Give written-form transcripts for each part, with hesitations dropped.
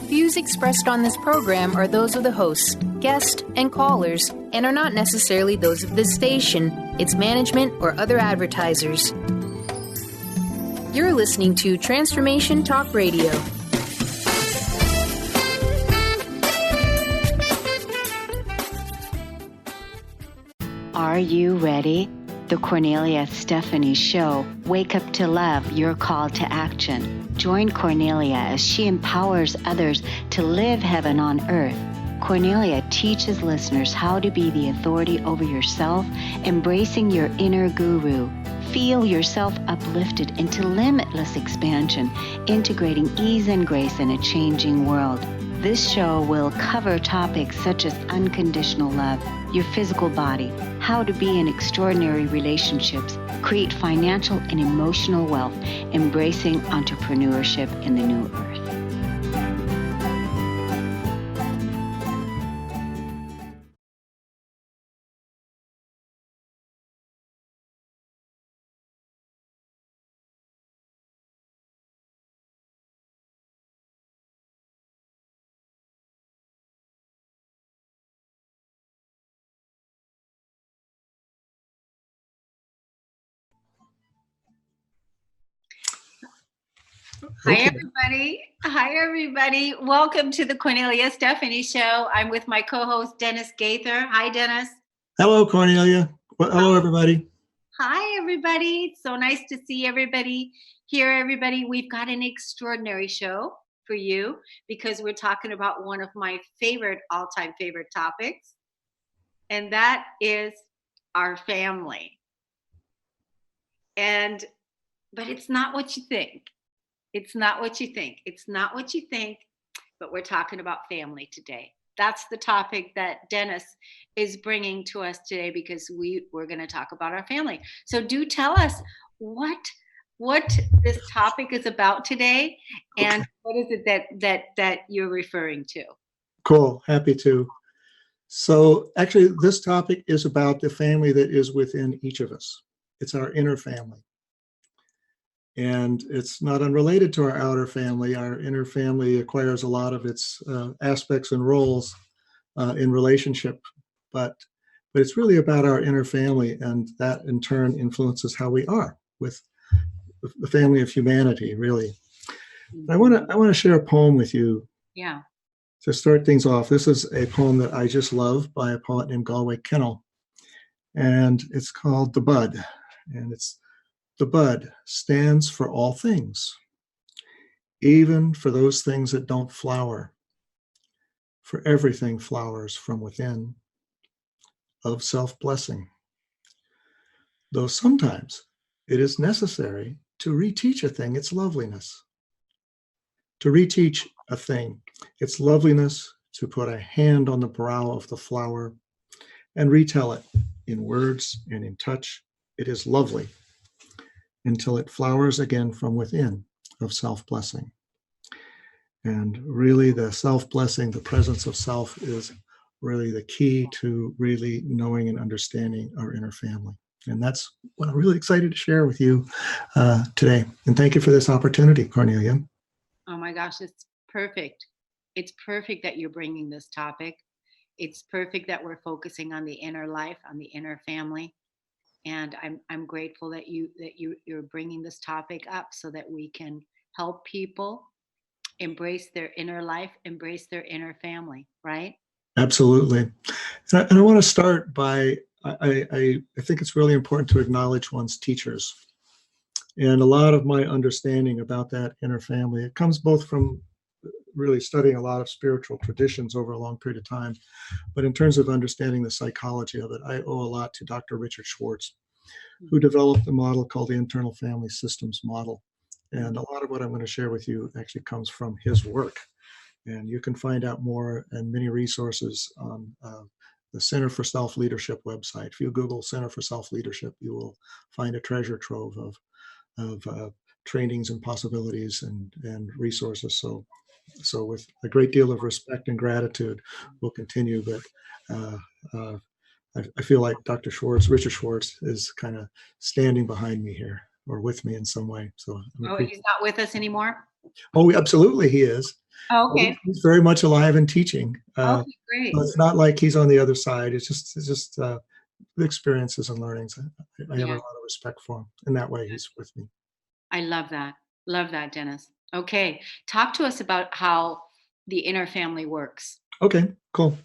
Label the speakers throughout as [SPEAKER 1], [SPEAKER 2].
[SPEAKER 1] Views expressed on this program are those of the host, guest, and callers, and are not necessarily those of this station, its management, or other advertisers. You're listening to Transformation Talk Radio.
[SPEAKER 2] Are you ready? The Kornelia Stephanie Show, Wake Up to Love, your call to action. Join Kornelia as she empowers others to live heaven on earth. Kornelia teaches listeners how to be the authority over yourself, embracing your inner guru. Feel yourself uplifted into limitless expansion, integrating ease and grace in a changing world. This show will cover topics such as unconditional love, your physical body, how to be in extraordinary relationships, create financial and emotional wealth, embracing entrepreneurship in the new earth.
[SPEAKER 3] Okay. Hi, everybody. Welcome to the Kornelia Stephanie Show. I'm with my co-host, Dennis Gaither. Hi, Dennis.
[SPEAKER 4] Hello, Kornelia. Well, hello, everybody.
[SPEAKER 3] Hi, everybody. It's so nice to see everybody here, everybody. We've got an extraordinary show for you because we're talking about one of my all-time favorite topics, and that is our family. But it's not what you think. It's not what you think. It's not what you think, but we're talking about family today. That's the topic that Dennis is bringing to us today because we're going to talk about our family. So do tell us what this topic is about today and what is it that you're referring to?
[SPEAKER 4] Cool. Happy to. So actually, this topic is about the family that is within each of us. It's our inner family. And it's not unrelated to our outer family. Our inner family acquires a lot of its aspects and roles in relationship, but it's really about our inner family, and that in turn influences how we are with the family of humanity, really. I want to share a poem with you.
[SPEAKER 3] Yeah.
[SPEAKER 4] To start things off, this is a poem that I just love by a poet named Galway Kinnell, and it's called The Bud, and it's the bud stands for all things, even for those things that don't flower. For everything flowers from within, of self-blessing. Though sometimes it is necessary to reteach a thing its loveliness. To reteach a thing its loveliness, to put a hand on the brow of the flower and retell it in words and in touch. It is lovely, until it flowers again from within of self-blessing. And really the self-blessing, the presence of self is really the key to really knowing and understanding our inner family. And that's what I'm really excited to share with you today. And thank you for this opportunity, Kornelia.
[SPEAKER 3] Oh my gosh, it's perfect. It's perfect that you're bringing this topic. It's perfect that we're focusing on the inner life, on the inner family. And I'm grateful that you're bringing this topic up so that we can help people embrace their inner life, embrace their inner family, right?
[SPEAKER 4] Absolutely. And I want to start by, I think it's really important to acknowledge one's teachers. And a lot of my understanding about that inner family, it comes both from really studying a lot of spiritual traditions over a long period of time. But in terms of understanding the psychology of it, I owe a lot to Dr. Richard Schwartz, who developed a model called the Internal Family Systems Model. And a lot of what I'm going to share with you actually comes from his work. And you can find out more and many resources on the Center for Self-Leadership website. If you Google Center for Self-Leadership, you will find a treasure trove of trainings and possibilities and resources. So with a great deal of respect and gratitude, we'll continue. But I feel like Dr. Schwartz, Richard Schwartz, is kind of standing behind me here or with me in some way. So
[SPEAKER 3] he's not with us anymore?
[SPEAKER 4] Oh, absolutely, he is.
[SPEAKER 3] Okay.
[SPEAKER 4] He's very much alive and teaching.
[SPEAKER 3] Okay, great.
[SPEAKER 4] So it's not like he's on the other side. It's just the experiences and learnings. I have a
[SPEAKER 3] Yeah,
[SPEAKER 4] lot of respect for him. In that way, he's with me.
[SPEAKER 3] I love that. Love that, Dennis. Okay. Talk to us about how the inner family works.
[SPEAKER 4] Okay, cool.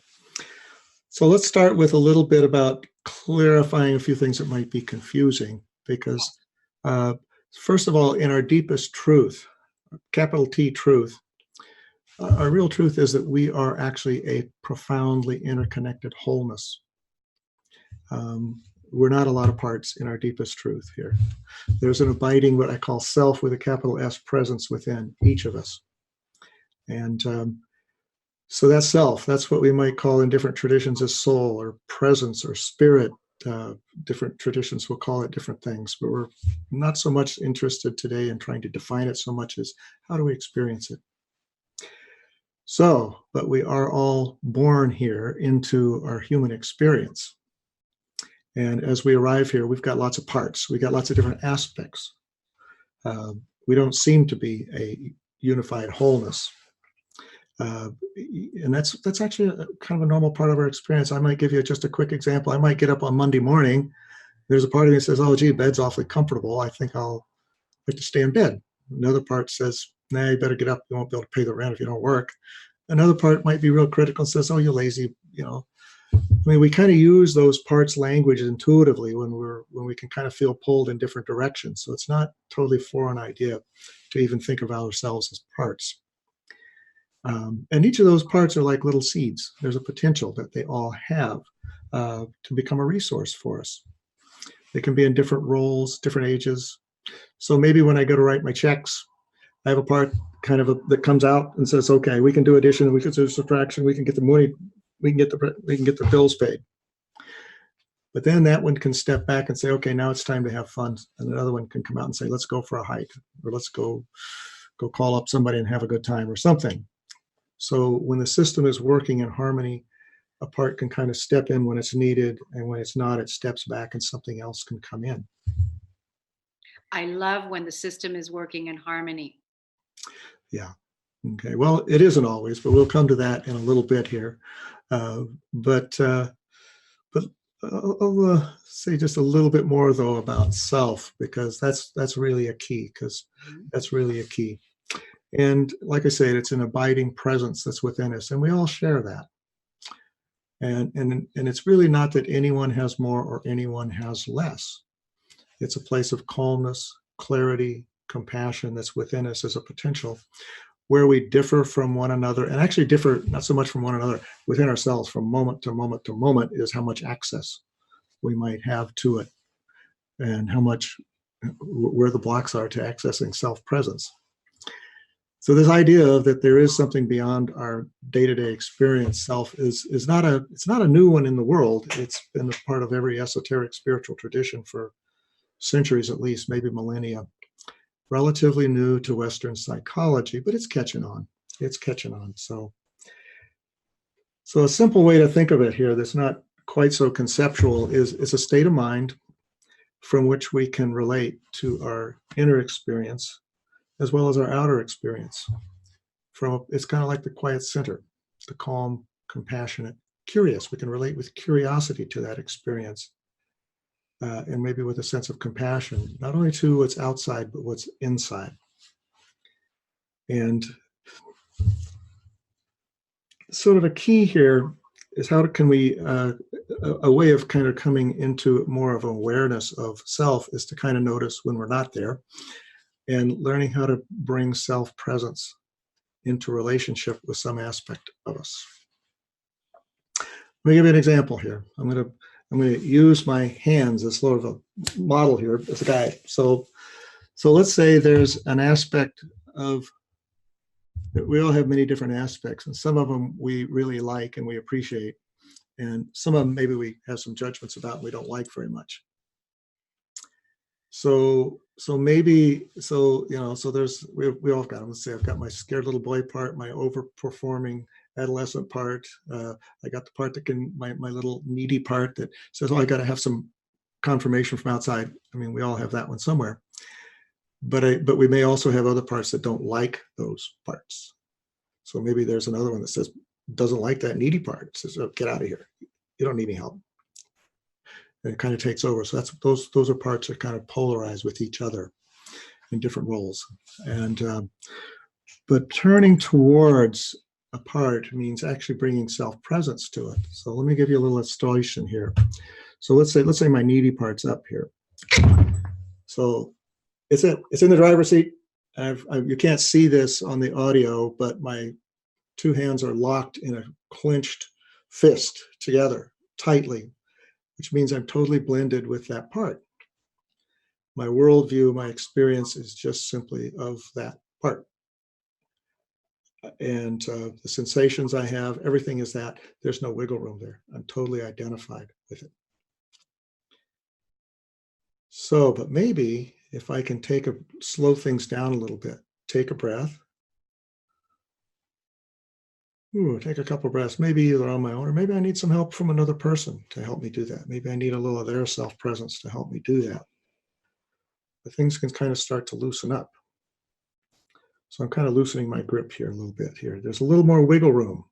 [SPEAKER 4] So let's start with a little bit about clarifying a few things that might be confusing, because uh, first of all, in our deepest truth, capital T truth, our real truth is that we are actually a profoundly interconnected wholeness. We're not a lot of parts in our deepest truth here. There's an abiding, what I call self with a capital S presence within each of us. And so that's self. That's what we might call in different traditions as soul or presence or spirit. Different traditions will call it different things, but we're not so much interested today in trying to define it so much as how do we experience it. So, but we are all born here into our human experience. And as we arrive here, we've got lots of parts. We've got lots of different aspects. We don't seem to be a unified wholeness. And that's actually kind of a normal part of our experience. I might give you just a quick example. I might get up on Monday morning. There's a part of me that says, oh, gee, bed's awfully comfortable. I think I'll like to stay in bed. Another part says, nah, you better get up. You won't be able to pay the rent if you don't work. Another part might be real critical and says, oh, you're lazy. I mean, we kind of use those parts language intuitively when we can kind of feel pulled in different directions. So it's not totally foreign idea to even think of ourselves as parts. And each of those parts are like little seeds. There's a potential that they all have to become a resource for us. They can be in different roles, different ages. So maybe when I go to write my checks, I have a part that comes out and says, okay, we can do addition, we can do subtraction, we can get the money, we can get the bills paid. But then that one can step back and say, okay, now it's time to have fun. And another one can come out and say, let's go for a hike, or let's go call up somebody and have a good time or something. So when the system is working in harmony, a part can kind of step in when it's needed, and when it's not, it steps back and something else can come in.
[SPEAKER 3] I love when the system is working in harmony.
[SPEAKER 4] Yeah. Okay. Well, it isn't always, but we'll come to that in a little bit here. But I'll say just a little bit more though about self, because that's really a key. And like I said, it's an abiding presence that's within us, and we all share that. And it's really not that anyone has more or anyone has less. It's a place of calmness, clarity, compassion that's within us as a potential, where we differ from one another, and actually differ not so much from one another, within ourselves from moment to moment to moment, is how much access we might have to it, and how much, where the blocks are to accessing self-presence. So this idea that there is something beyond our day-to-day experience self is not a new one in the world. It's been a part of every esoteric spiritual tradition for centuries at least, maybe millennia. Relatively new to Western psychology, but it's catching on. So a simple way to think of it here that's not quite so conceptual is a state of mind from which we can relate to our inner experience as well as our outer experience. It's kind of like the quiet center, the calm, compassionate, curious. We can relate with curiosity to that experience, and maybe with a sense of compassion, not only to what's outside, but what's inside. And sort of a key here is how can we, a way of kind of coming into more of awareness of self is to kind of notice when we're not there, and learning how to bring self-presence into relationship with some aspect of us. Let me give you an example here. I'm going to use my hands as sort of a model here as a guide. So let's say there's an aspect of, we all have many different aspects, and some of them we really like and we appreciate, and some of them maybe we have some judgments about and we don't like very much. So there's, we all got them. Let's say I've got my scared little boy part, my overperforming adolescent part. I got the part that my little needy part that says, oh, I got to have some confirmation from outside. I mean, we all have that one somewhere. But we may also have other parts that don't like those parts. So maybe there's another one that says, doesn't like that needy part. It says, oh, get out of here. You don't need any help. And it kind of takes over. So those are parts that kind of polarize with each other in different roles. And but turning towards a part means actually bringing self-presence to it. So let me give you a little illustration here. So let's say my needy part's up here. So it's in the driver's seat. You can't see this on the audio, but my two hands are locked in a clenched fist together tightly, which means I'm totally blended with that part. My worldview, my experience is just simply of that part. And the sensations I have, everything is that. There's no wiggle room there. I'm totally identified with it. So, but maybe if I can slow things down a little bit, take a breath. Take a couple breaths, maybe either on my own, or maybe I need some help from another person to help me do that. Maybe I need a little of their self-presence to help me do that. But things can kind of start to loosen up. So I'm kind of loosening my grip here a little bit here. There's a little more wiggle room.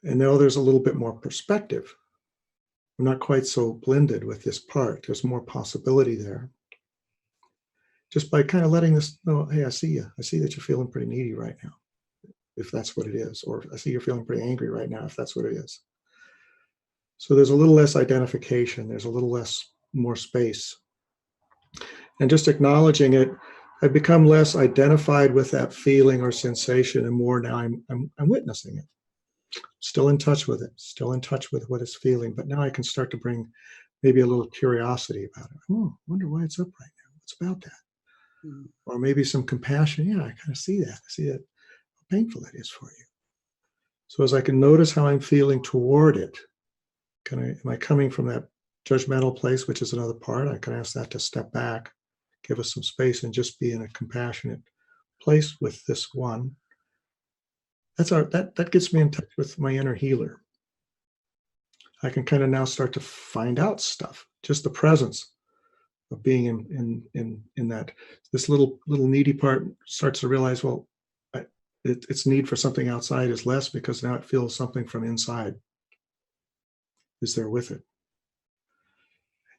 [SPEAKER 4] And now there's a little bit more perspective. I'm not quite so blended with this part. There's more possibility there. Just by kind of letting this know, hey, I see you. I see that you're feeling pretty needy right now, if that's what it is. Or I see you're feeling pretty angry right now, if that's what it is. So there's a little less identification. There's a little more space. And just acknowledging it, I've become less identified with that feeling or sensation, and more now I'm witnessing it. Still in touch with it, still in touch with what it's feeling, but now I can start to bring maybe a little curiosity about it. Oh, I wonder why it's up right now. What's about that? Mm-hmm. Or maybe some compassion. Yeah, I kind of see that. I see that how painful that is for you. So as I can notice how I'm feeling toward it, am I coming from that judgmental place, which is another part? I can ask that to step back, give us some space, and just be in a compassionate place with this one. That gets me in touch with my inner healer. I can kind of now start to find out stuff. Just the presence of being in that. This little needy part starts to realize, well, its need for something outside is less, because now it feels something from inside is there with it.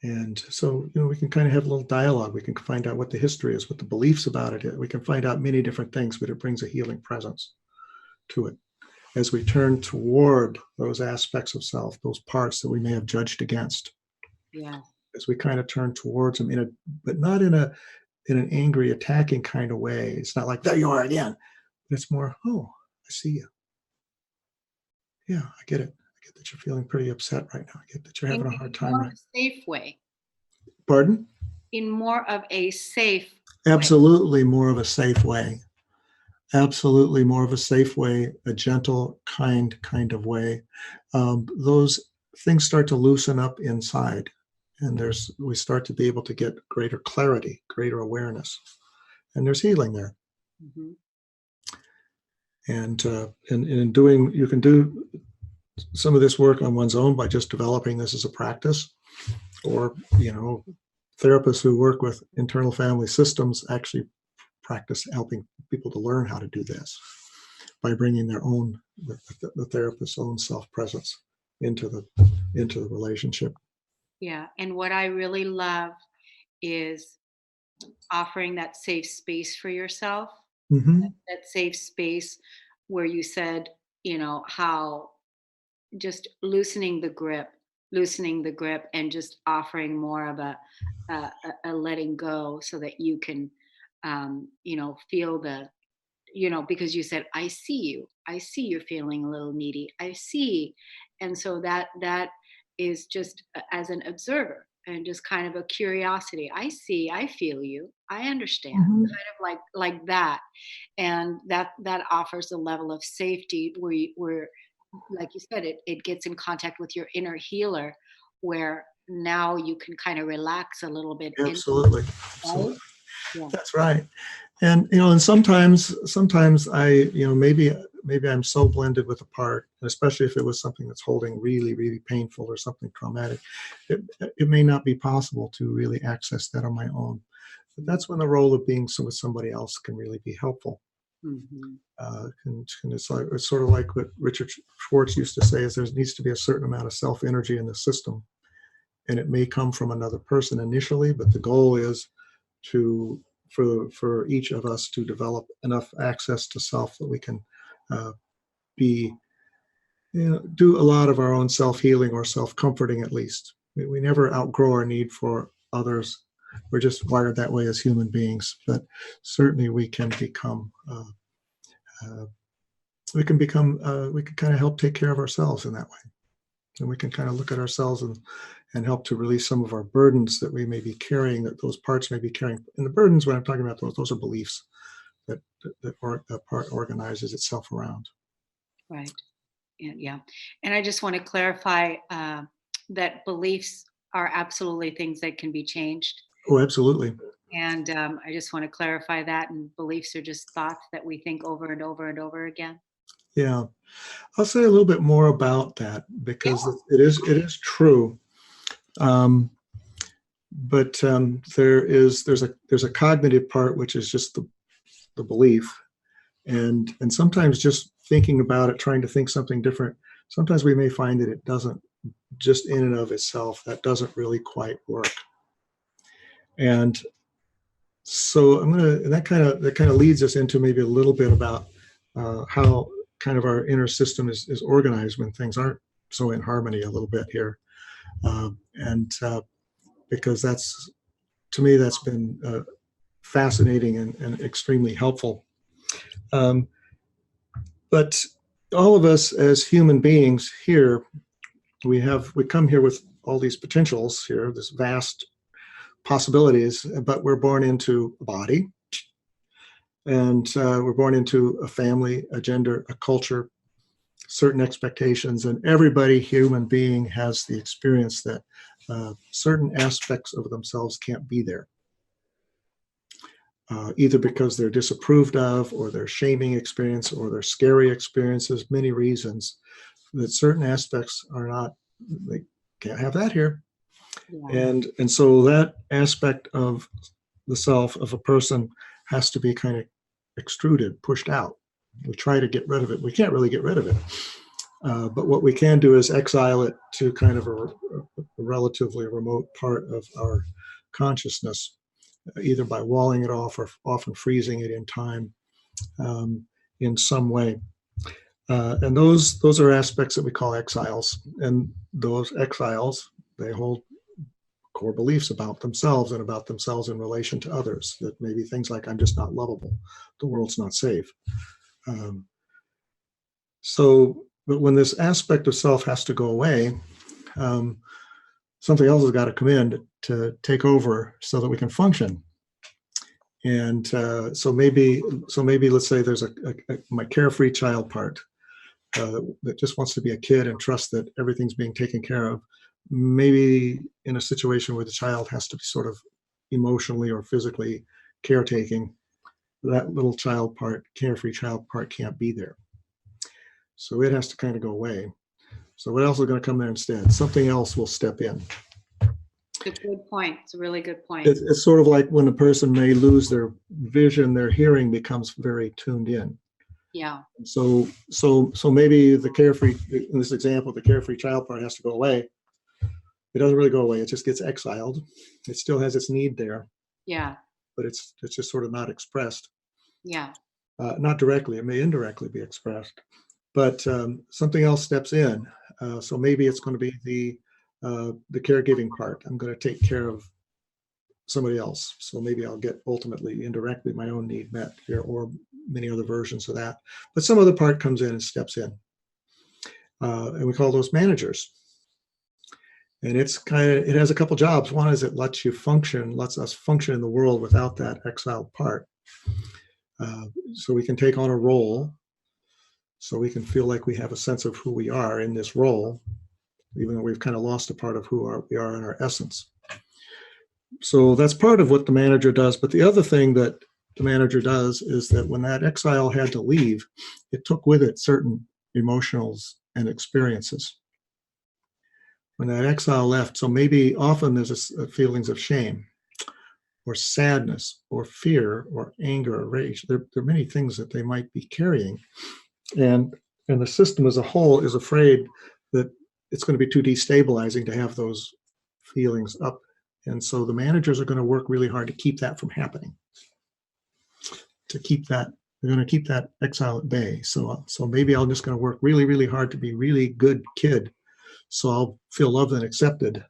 [SPEAKER 4] And so, we can kind of have a little dialogue. We can find out what the history is, what the beliefs about it is. We can find out many different things, but it brings a healing presence to it as we turn toward those aspects of self, those parts that we may have judged against.
[SPEAKER 3] Yeah.
[SPEAKER 4] As we kind of turn towards them but not in an angry, attacking kind of way. It's not like, there you are again. But it's more, oh, I see you. Yeah, I get it. I get that you're feeling pretty upset right now. I get that you're having a hard time.
[SPEAKER 3] In a safe way.
[SPEAKER 4] Pardon?
[SPEAKER 3] In more of a safe
[SPEAKER 4] Absolutely, more of a safe way. Absolutely more of a safe way, a gentle, kind of way. Those things start to loosen up inside, and we start to be able to get greater clarity, greater awareness, and there's healing there. Mm-hmm. And in doing, you can do some of this work on one's own by just developing this as a practice, or therapists who work with internal family systems actually practice helping people to learn how to do this by bringing the therapist's own self-presence into the relationship.
[SPEAKER 3] Yeah, and what I really love is offering that safe space for yourself. Mm-hmm. That safe space where you said, how just loosening the grip, and just offering more of a letting go, so that you can feel the, because you said, I see you're feeling a little needy. I see. And so that is just as an observer, and just kind of a curiosity. I see, I feel you, I understand, mm-hmm. Kind of like that. And that offers a level of safety where like you said, it gets in contact with your inner healer, where now you can kind of relax a little bit.
[SPEAKER 4] Absolutely. Absolutely. Yeah. That's right. And and sometimes I maybe I'm so blended with a part, especially if it was something that's holding really, really painful or something traumatic, it may not be possible to really access that on my own. But that's when the role of being with somebody else can really be helpful.
[SPEAKER 3] Mhm.
[SPEAKER 4] And it's sort of like what Richard Schwartz used to say: is there needs to be a certain amount of self energy in the system, and it may come from another person initially, but the goal is to for each of us to develop enough access to self that we can uh, be do a lot of our own self healing or self comforting at least. We never outgrow our need for others. We're just wired that way as human beings, but certainly we can become. Uh, we can kind of help take care of ourselves in that way, and we can kind of look at ourselves and help to release some of our burdens that we may be carrying, that those parts may be carrying. And the burdens, when I'm talking about those are beliefs that part organizes itself around.
[SPEAKER 3] Right. Yeah. And I just want to clarify that beliefs are absolutely things that can be changed.
[SPEAKER 4] Oh, absolutely.
[SPEAKER 3] And I just want to clarify that. And beliefs are just thoughts that we think over and over and over again.
[SPEAKER 4] Yeah, I'll say a little bit more about that because it is true. Um, but there's a cognitive part, which is just the belief, and sometimes just thinking about it, trying to think something different. Sometimes we may find that it doesn't, just in and of itself, that doesn't really quite work. And so that kind of leads us into maybe a little bit about how kind of our inner system is organized when things aren't so in harmony a little bit here. And because to me, that's been fascinating and extremely helpful. But all of us as human beings here, we come here with all these potentials here, this vast possibilities, but we're born into a body, and we're born into a family, a gender, a culture, certain expectations, and everybody human being has the experience that certain aspects of themselves can't be there. Either because they're disapproved of, or their shaming experience, or their scary experiences, many reasons that certain aspects are not, they can't have that here. Yeah. And so that aspect of the self of a person has to be kind of extruded, pushed out. We try to get rid of it. We can't really get rid of it. But what we can do is exile it to kind of a relatively remote part of our consciousness, either by walling it off or often freezing it in time in some way. And those are aspects that we call exiles. And those exiles, they hold core beliefs about themselves and about themselves in relation to others, that maybe things like, I'm just not lovable, the world's not safe. But when this aspect of self has to go away, something else has got to come in to take over so that we can function. And so maybe let's say there's my carefree child part that just wants to be a kid and trust that everything's being taken care of. Maybe in a situation where the child has to be sort of emotionally or physically caretaking, that little child part, carefree child part, can't be there. So it has to kind of go away. So what else is going to come there instead? Something else will step in.
[SPEAKER 3] It's a good point. It's a really good point.
[SPEAKER 4] It's sort of like when a person may lose their vision, their hearing becomes very tuned in.
[SPEAKER 3] Yeah.
[SPEAKER 4] So maybe the carefree, in this example, the carefree child part has to go away. It doesn't really go away. It just gets exiled. It still has its need there.
[SPEAKER 3] Yeah.
[SPEAKER 4] But it's just sort of not expressed.
[SPEAKER 3] Yeah.
[SPEAKER 4] Not directly. It may indirectly be expressed. But something else steps in. So maybe it's going to be the caregiving part. I'm going to take care of somebody else. So maybe I'll get ultimately, indirectly, my own need met here, or many other versions of that. But some other part comes in and steps in. And we call those managers. And it has a couple jobs. One is it lets us function in the world without that exiled part. So we can take on a role, so we can feel like we have a sense of who we are in this role, even though we've kind of lost a part of who we are in our essence. So that's part of what the manager does. But the other thing that the manager does is that when that exile had to leave, it took with it certain emotionals and experiences. When that exile left, so maybe often there's feelings of shame. or sadness or fear or anger or rage. There are many things that they might be carrying. And the system as a whole is afraid that it's going to be too destabilizing to have those feelings up. And so the managers are going to work really hard to keep that from happening. They're going to keep that exile at bay. So maybe I'm just going to work really, really hard to be a really good kid. So I'll feel loved and accepted,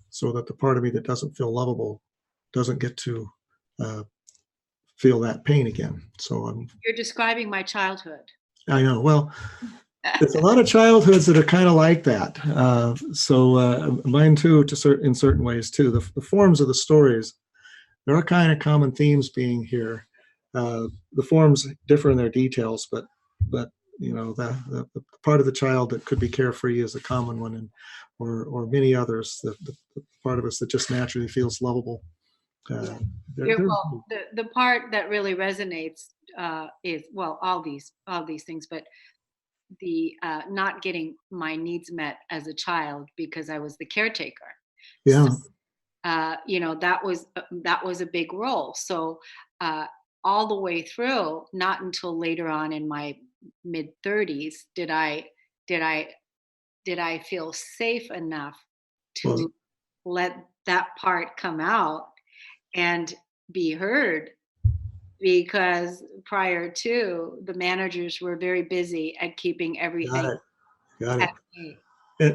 [SPEAKER 4] so that the part of me that doesn't feel lovable doesn't get to feel that pain again. So
[SPEAKER 3] You're describing my childhood.
[SPEAKER 4] I know. Well, there's a lot of childhoods that are kind of like that. Mine too, in certain ways too. The forms of the stories, there are kind of common themes being here. The forms differ in their details, but the part of the child that could be carefree is a common one, or many others. The part of us that just naturally feels lovable.
[SPEAKER 3] The part that really resonates is, well, all these things, but the not getting my needs met as a child because I was the caretaker.
[SPEAKER 4] Yeah.
[SPEAKER 3] So, that was a big role. So all the way through, not until later on in my mid 30s did I feel safe enough to let that part come out and be heard, because prior to, the managers were very busy at keeping everything.
[SPEAKER 4] Got it.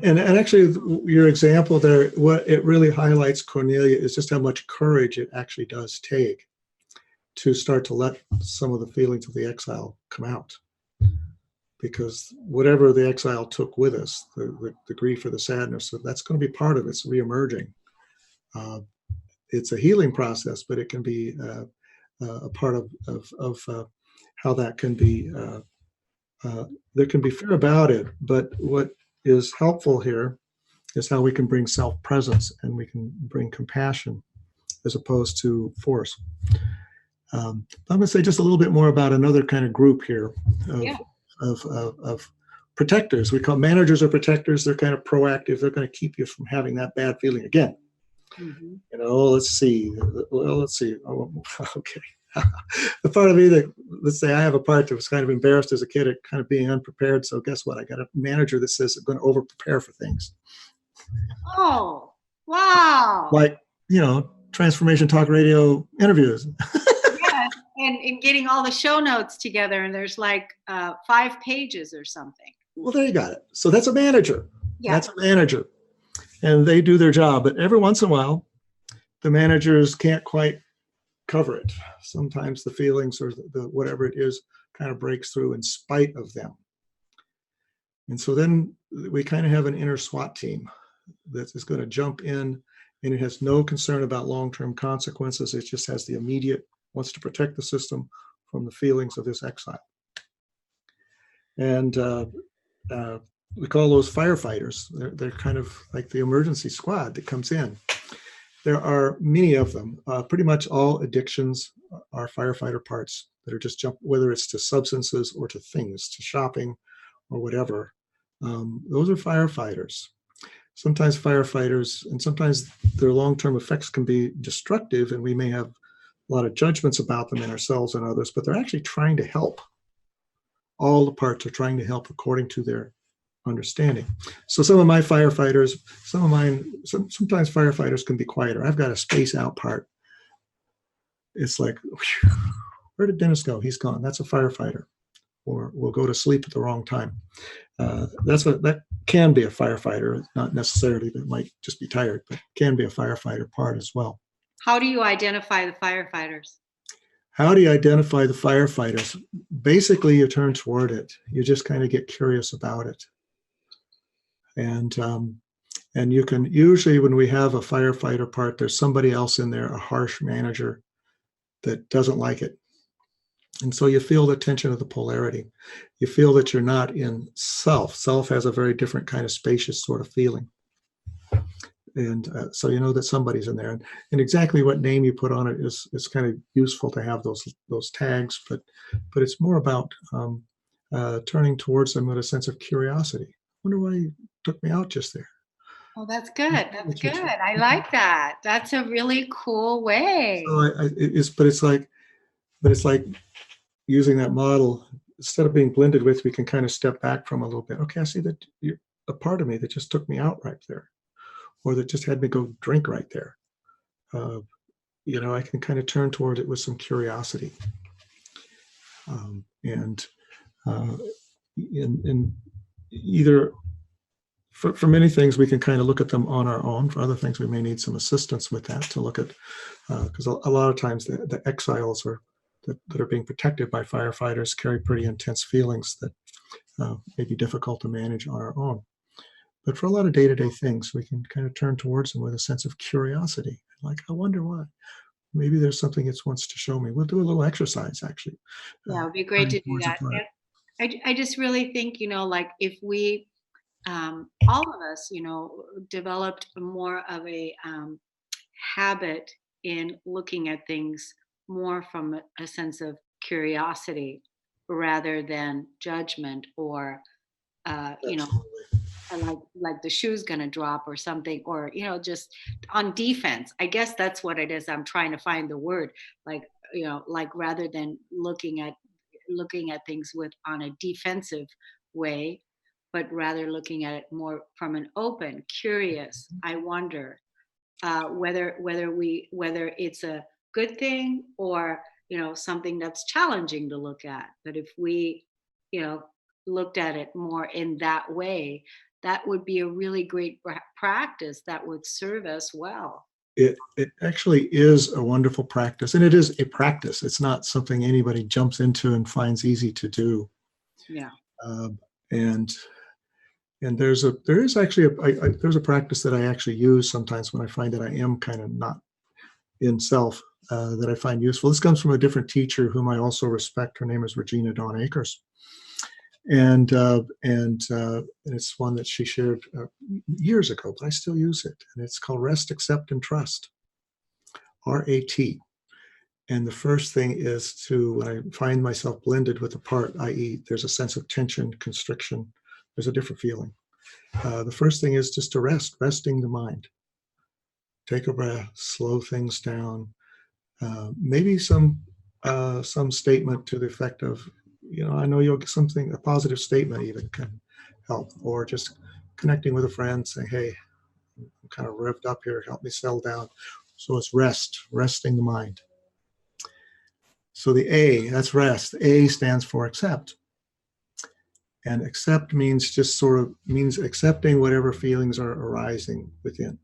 [SPEAKER 4] And actually, your example there, what it really highlights, Kornelia, is just how much courage it actually does take to start to let some of the feelings of the exile come out. Because whatever the exile took with us, the grief or the sadness, so that's going to be part of its reemerging. It's a healing process, but it can be a part of how that can be. There can be fear about it, but what is helpful here is how we can bring self-presence and we can bring compassion as opposed to force. I'm going to say just a little bit more about another kind of group here of protectors. We call managers or protectors. They're kind of proactive. They're going to keep you from having that bad feeling again. Mm-hmm. Let's see. Oh, okay. The part of me that, let's say I have a part that was kind of embarrassed as a kid at kind of being unprepared. So guess what? I got a manager that says I'm going to over prepare for things.
[SPEAKER 3] Oh, wow.
[SPEAKER 4] Like, transformation talk radio interviews.
[SPEAKER 3] Yes, and getting all the show notes together, and there's like 5 pages or something.
[SPEAKER 4] Well, there you got it. So that's a manager.
[SPEAKER 3] Yeah.
[SPEAKER 4] That's a manager. And they do their job. But every once in a while, the managers can't quite cover it. Sometimes the feelings or the whatever it is kind of breaks through in spite of them. And so then we kind of have an inner SWAT team that is going to jump in, and it has no concern about long-term consequences. It just has the immediate, wants to protect the system from the feelings of this exile. And we call those firefighters. They're kind of like the emergency squad that comes in. There are many of them. Pretty much all addictions are firefighter parts that are just whether it's to substances or to things, to shopping or whatever. Those are firefighters. Sometimes firefighters, and sometimes their long-term effects can be destructive, and we may have a lot of judgments about them in ourselves and others, but they're actually trying to help. All the parts are trying to help according to their understanding. So some of my firefighters, sometimes firefighters can be quieter. I've got a space out part. It's like, whew, where did Dennis go? He's gone. That's a firefighter. Or we'll go to sleep at the wrong time. That can be a firefighter, not necessarily, but it might just be tired, but can be a firefighter part as well.
[SPEAKER 3] How do you identify the firefighters?
[SPEAKER 4] How do you identify the firefighters? Basically, you turn toward it. You just kind of get curious about it. And you can usually, when we have a firefighter part, there's somebody else in there, a harsh manager that doesn't like it. And so you feel the tension of the polarity. You feel that you're not in self. Self has a very different kind of spacious sort of feeling. And so you know that somebody's in there. And exactly what name you put on it is kind of useful to have those tags, but it's more about turning towards them with a sense of curiosity. I wonder why you took me out just there.
[SPEAKER 3] Oh, that's good. That's good. I like that. That's a really cool way.
[SPEAKER 4] So but it's like using that model, instead of being blended with, we can kind of step back from a little bit. Okay, I see that you're a part of me that just took me out right there, or that just had me go drink right there. Uh, I can kind of turn toward it with some curiosity. And in either for many things, we can kind of look at them on our own. For other things, we may need some assistance with that to look at, because a lot of times the exiles that are being protected by firefighters carry pretty intense feelings that may be difficult to manage on our own. But for a lot of day-to-day things, we can kind of turn towards them with a sense of curiosity. Like, I wonder why. Maybe there's something it wants to show me. We'll do a little exercise, actually.
[SPEAKER 3] Yeah, it would be great to do that. I just really think, like if we, all of us, developed more of a habit in looking at things more from a sense of curiosity rather than judgment or, like the shoe's going to drop or something, or just on defense. I guess that's what it is. I'm trying to find the word, like like rather than looking at things with on a defensive way, but rather looking at it more from an open, curious, I wonder, whether it's a good thing or something that's challenging to look at. But if we looked at it more in that way, that would be a really great practice that would serve us well.
[SPEAKER 4] It actually is a wonderful practice, and it is a practice. It's not something anybody jumps into and finds easy to do.
[SPEAKER 3] Yeah.
[SPEAKER 4] And there is actually there's a practice that I actually use sometimes when I find that I am kind of not in self, that I find useful. This comes from a different teacher whom I also respect. Her name is Regina Dawn Akers. And it's one that she shared years ago, but I still use it. And it's called Rest, Accept, and Trust, RAT. And the first thing is when I find myself blended with a part, i.e. there's a sense of tension, constriction, there's a different feeling. The first thing is just to resting the mind. Take a breath, slow things down. Maybe some statement to the effect of, I know you'll get something, a positive statement even can help, or just connecting with a friend saying, hey, I'm kind of revved up here, help me settle down. So it's resting the mind. So the A, that's rest. A stands for accept. And accept means means accepting whatever feelings are arising within.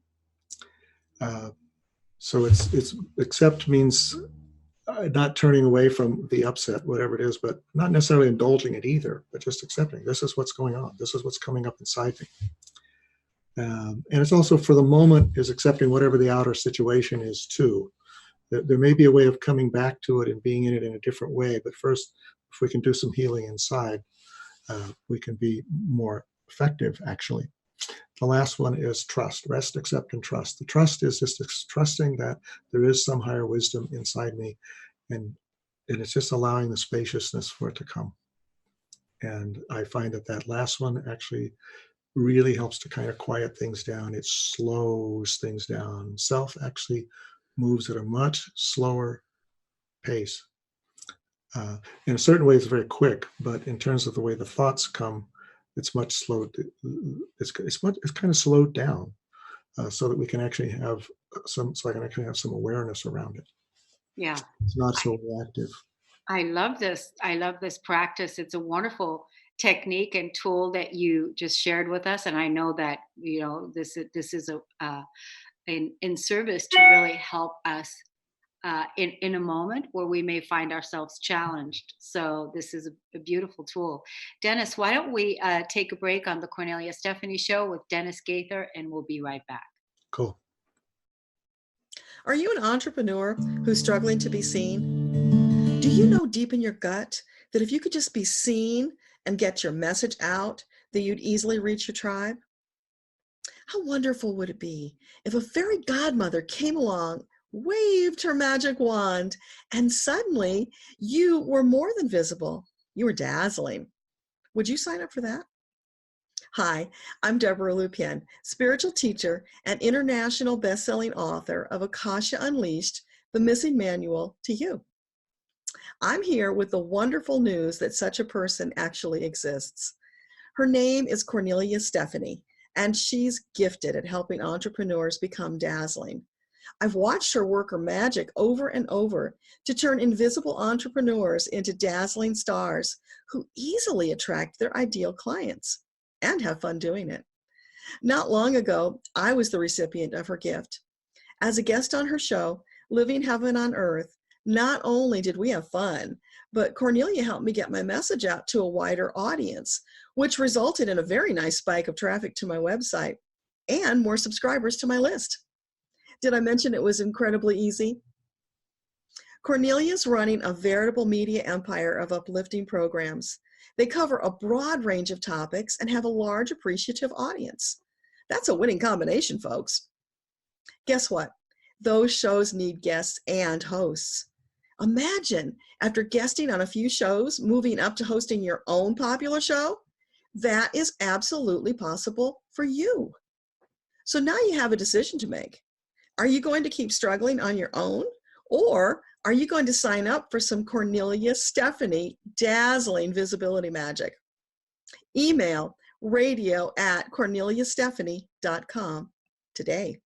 [SPEAKER 4] So it's accept means not turning away from the upset, whatever it is, but not necessarily indulging it either, but just accepting this is what's going on. This is what's coming up inside me. And it's also, for the moment, is accepting whatever the outer situation is too. There may be a way of coming back to it and being in it in a different way, but first, if we can do some healing inside, we can be more effective, actually. The last one is trust. Rest, accept, and trust. The trust is just trusting that there is some higher wisdom inside me, and it's just allowing the spaciousness for it to come. And I find that last one actually really helps to kind of quiet things down. It slows things down. Self actually moves at a much slower pace. In a certain way, it's very quick, but in terms of the way the thoughts come, it's much slowed. It's kind of slowed down, so that we can actually have some awareness around it.
[SPEAKER 3] Yeah,
[SPEAKER 4] it's not so reactive.
[SPEAKER 3] I love this. I love this practice. It's a wonderful technique and tool that you just shared with us, and I know that this is in service to really help us in a moment where we may find ourselves challenged. So this is a beautiful tool. Dennis, why don't we take a break on the Kornelia Stephanie Show with Dennis Gaither, and we'll be right back.
[SPEAKER 4] Cool.
[SPEAKER 5] Are you an entrepreneur who's struggling to be seen? Do you know deep in your gut that if you could just be seen and get your message out, that you'd easily reach your tribe? How wonderful would it be if a fairy godmother came along, waved her magic wand, and suddenly you were more than visible. You were dazzling. Would you sign up for that? Hi, I'm Deborah Lupien, spiritual teacher and international best-selling author of Akasha Unleashed, The Missing Manual to You. I'm here with the wonderful news that such a person actually exists. Her name is Kornelia Stephanie, and she's gifted at helping entrepreneurs become dazzling. I've watched her work her magic over and over to turn invisible entrepreneurs into dazzling stars who easily attract their ideal clients and have fun doing it. Not long ago, I was the recipient of her gift. As a guest on her show, Living Heaven on Earth, not only did we have fun, but Kornelia helped me get my message out to a wider audience, which resulted in a very nice spike of traffic to my website and more subscribers to my list. Did I mention it was incredibly easy? Kornelia's running a veritable media empire of uplifting programs. They cover a broad range of topics and have a large appreciative audience. That's a winning combination, folks. Guess what? Those shows need guests and hosts. Imagine, after guesting on a few shows, moving up to hosting your own popular show. That is absolutely possible for you. So now you have a decision to make. Are you going to keep struggling on your own, or are you going to sign up for some Kornelia Stephanie dazzling visibility magic? Email radio@korneliastephanie.com today.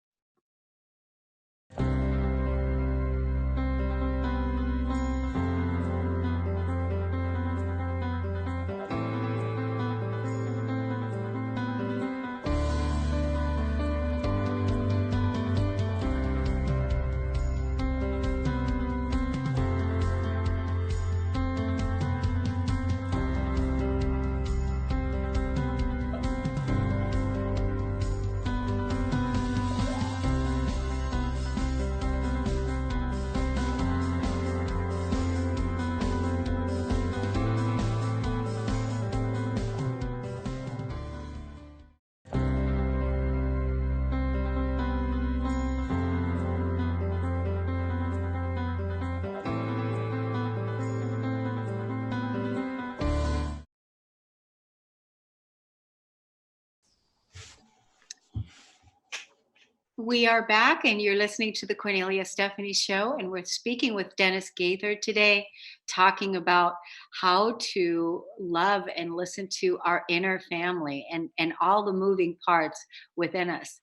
[SPEAKER 3] We are back, and you're listening to the Kornelia Stephanie Show, and we're speaking with Dennis Gaither today, talking about how to love and listen to our inner family and all the moving parts within us.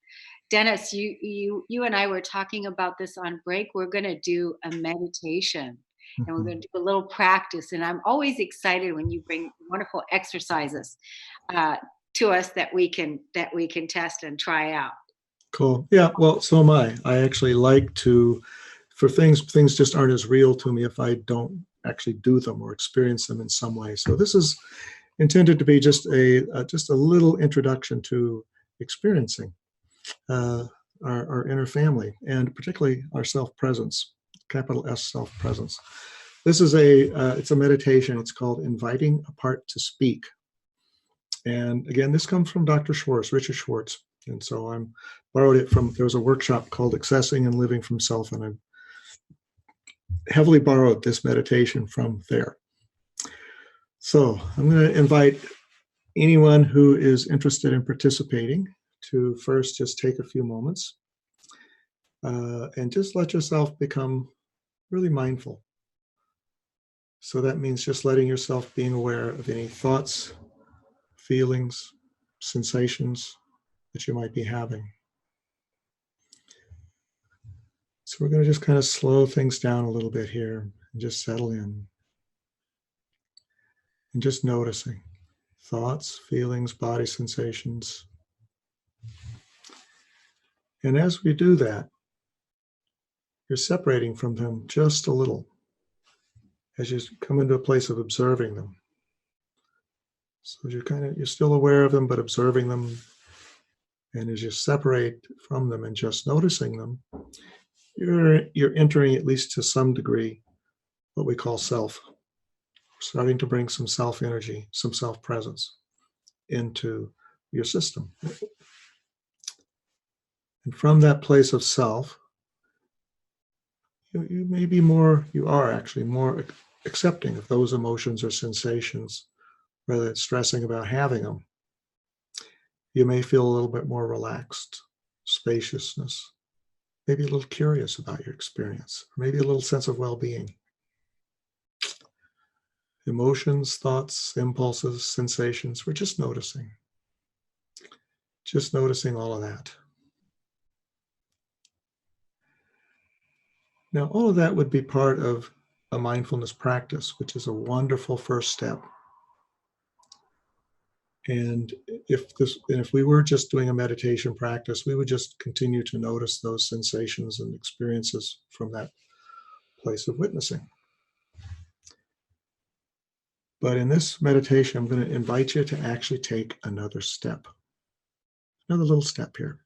[SPEAKER 3] Dennis, you and I were talking about this on break. We're going to do a meditation, and we're going to do a little practice. And I'm always excited when you bring wonderful exercises to us that we can test and try out.
[SPEAKER 4] Cool. Yeah, well, so am I. I actually like to, for things just aren't as real to me if I don't actually do them or experience them in some way. So this is intended to be just a little introduction to experiencing our inner family, and particularly our self-presence, capital S self-presence. This is it's a meditation. It's called Inviting a Part to Speak. And again, this comes from Dr. Schwartz, Richard Schwartz. And so I borrowed it from, there was a workshop called Accessing and Living from Self, and I heavily borrowed this meditation from there. So I'm going to invite anyone who is interested in participating to first just take a few moments and just let yourself become really mindful. So that means just letting yourself being aware of any thoughts, feelings, sensations that you might be having. So we're going to just kind of slow things down a little bit here and just settle in. And just noticing thoughts, feelings, body sensations. And as we do that, you're separating from them just a little as you come into a place of observing them. So you're still aware of them, but observing them. And as you separate from them and just noticing them, you're entering, at least to some degree, what we call self. Starting to bring some self-energy, some self-presence into your system. And from that place of self, you are actually more accepting of those emotions or sensations, rather than stressing about having them. You may feel a little bit more relaxed, spaciousness, maybe a little curious about your experience, or maybe a little sense of well-being. Emotions, thoughts, impulses, sensations, we're just noticing. Just noticing all of that. Now, all of that would be part of a mindfulness practice, which is a wonderful first step. And if we were just doing a meditation practice, we would just continue to notice those sensations and experiences from that place of witnessing. But in this meditation, I'm going to invite you to actually take another step, another little step here.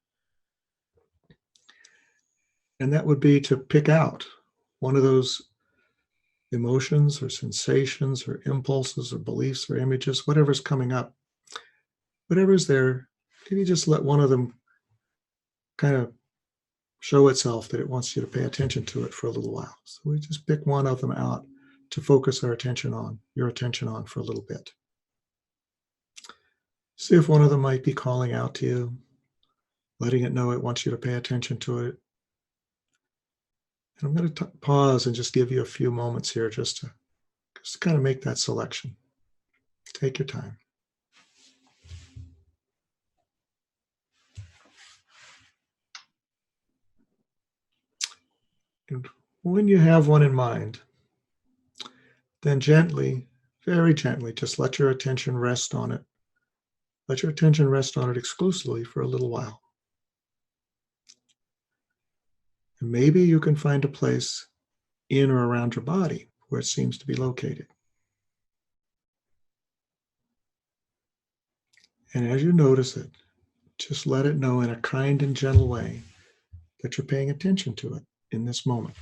[SPEAKER 4] And that would be to pick out one of those emotions or sensations or impulses or beliefs or images, whatever's coming up, whatever's there, maybe just let one of them kind of show itself that it wants you to pay attention to it for a little while. So we just pick one of them out to focus our attention on, your attention on for a little bit. See if one of them might be calling out to you, letting it know it wants you to pay attention to it. And I'm going to pause and just give you a few moments here just to kind of make that selection. Take your time. And when you have one in mind, then gently, very gently, just let your attention rest on it. Let your attention rest on it exclusively for a little while. And maybe you can find a place in or around your body where it seems to be located. And as you notice it, just let it know in a kind and gentle way that you're paying attention to it in this moment.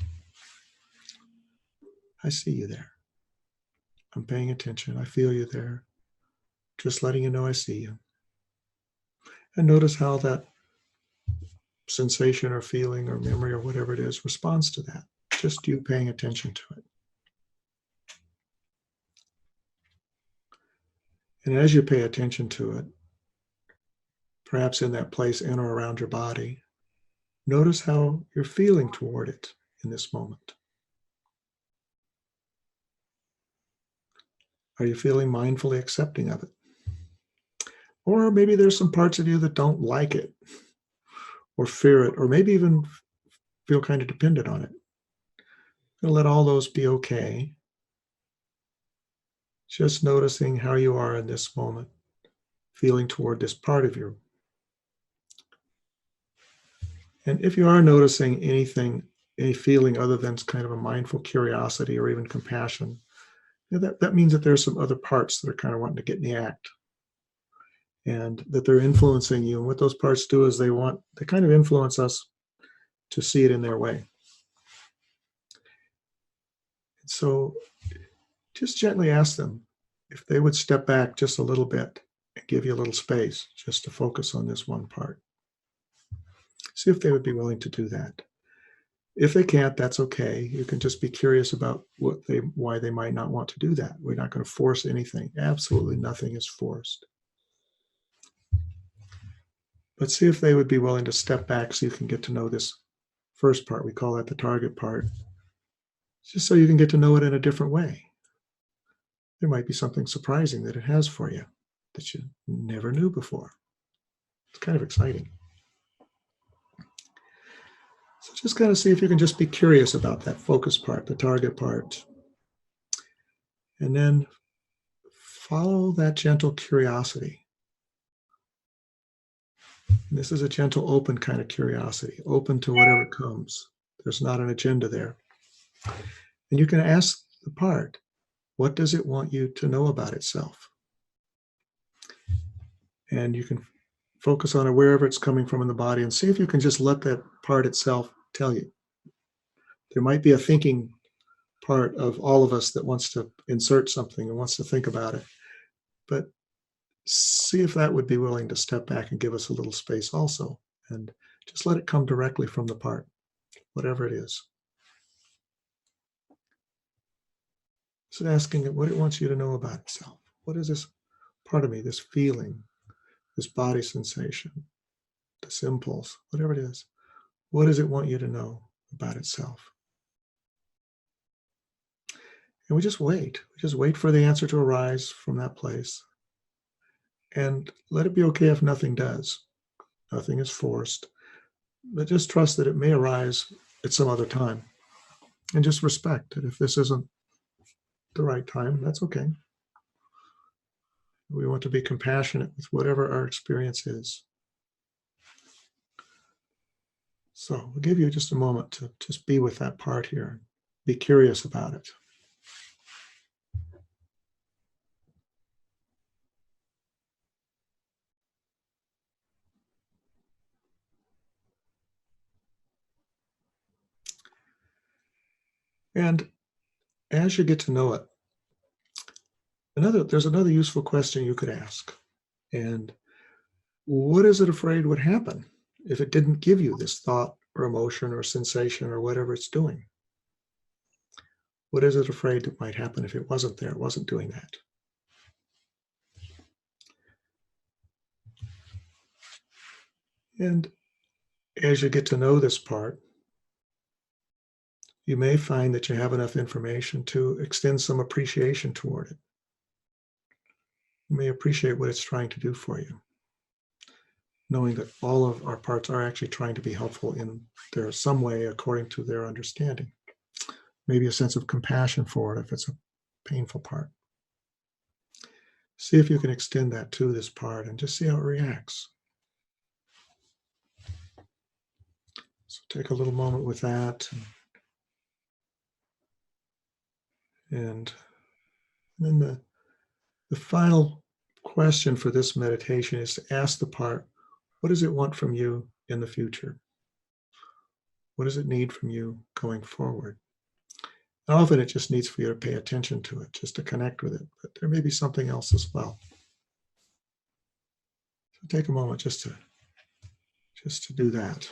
[SPEAKER 4] I see you there. I'm paying attention. I feel you there. Just letting you know I see you. And notice how that sensation or feeling or memory or whatever it is responds to that. Just you paying attention to it. And as you pay attention to it, perhaps in that place in or around your body, notice how you're feeling toward it in this moment. Are you feeling mindfully accepting of it? Or maybe there's some parts of you that don't like it or fear it, or maybe even feel kind of dependent on it. I'm going to let all those be okay. Just noticing how you are in this moment, feeling toward this part of you. And if you are noticing anything, any feeling other than kind of a mindful curiosity or even compassion, that means that there's some other parts that are kind of wanting to get in the act and that they're influencing you. And what those parts do is they kind of influence us to see it in their way. And so just gently ask them if they would step back just a little bit and give you a little space just to focus on this one part. See if they would be willing to do that. If they can't, that's okay. You can just be curious about why they might not want to do that. We're not going to force anything. Absolutely nothing is forced. But see if they would be willing to step back so you can get to know this first part. We call that the target part. Just so you can get to know it in a different way. There might be something surprising that it has for you that you never knew before. It's kind of exciting. So just kind of see if you can just be curious about that focus part, the target part. And then follow that gentle curiosity. And this is a gentle, open kind of curiosity, open to whatever comes. There's not an agenda there. And you can ask the part, what does it want you to know about itself? And you can focus on it wherever it's coming from in the body and see if you can just let that part itself tell you. There might be a thinking part of all of us that wants to insert something and wants to think about it. But see if that would be willing to step back and give us a little space also. And just let it come directly from the part, whatever it is. So asking it what it wants you to know about itself. What is this part of me, this feeling, this body sensation, this impulse, whatever it is, what does it want you to know about itself? And we just wait. We just wait for the answer to arise from that place. And let it be okay if nothing does. Nothing is forced. But just trust that it may arise at some other time. And just respect that if this isn't the right time, that's okay. We want to be compassionate with whatever our experience is. So we'll give you just a moment to just be with that part here. Be curious about it. And as you get to know it, there's another useful question you could ask. And what is it afraid would happen if it didn't give you this thought or emotion or sensation or whatever it's doing? What is it afraid that might happen if it wasn't there, it wasn't doing that? And as you get to know this part, you may find that you have enough information to extend some appreciation toward it. You may appreciate what it's trying to do for you, knowing that all of our parts are actually trying to be helpful in some way according to their understanding. Maybe a sense of compassion for it if it's a painful part. See if you can extend that to this part and just see how it reacts. So take a little moment with that. And then the final question for this meditation is to ask the part, what does it want from you in the future? What does it need from you going forward? And often it just needs for you to pay attention to it, just to connect with it. But there may be something else as well. So take a moment just to do that.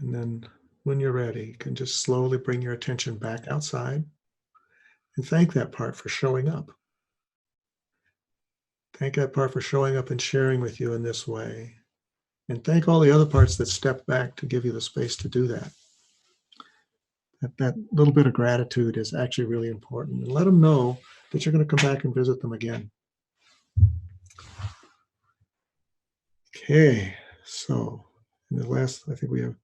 [SPEAKER 4] And then when you're ready, you can just slowly bring your attention back outside and thank that part for showing up. Thank that part for showing up and sharing with you in this way. And thank all the other parts that stepped back to give you the space to do that. That little bit of gratitude is actually really important. And let them know that you're going to come back and visit them again. Okay, so in the last, I think we have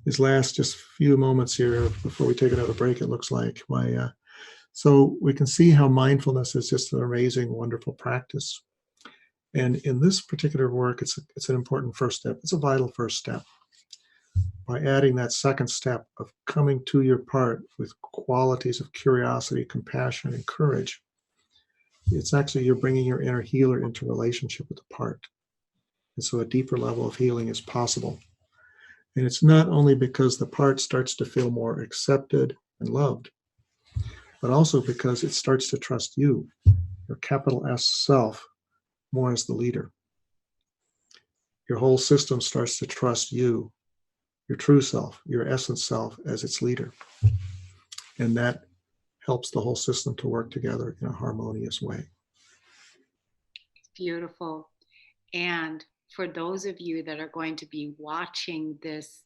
[SPEAKER 4] these last just few moments here before we take another break, it looks like. So we can see how mindfulness is just an amazing, wonderful practice. And in this particular work, it's an important first step. It's a vital first step. By adding that second step of coming to your part with qualities of curiosity, compassion, and courage, it's actually you're bringing your inner healer into relationship with the part. And so a deeper level of healing is possible. And it's not only because the part starts to feel more accepted and loved, but also because it starts to trust you, your capital S self, more as the leader. Your whole system starts to trust you, your true self, your essence self, as its leader. And that helps the whole system to work together in a harmonious way.
[SPEAKER 3] Beautiful. And for those of you that are going to be watching this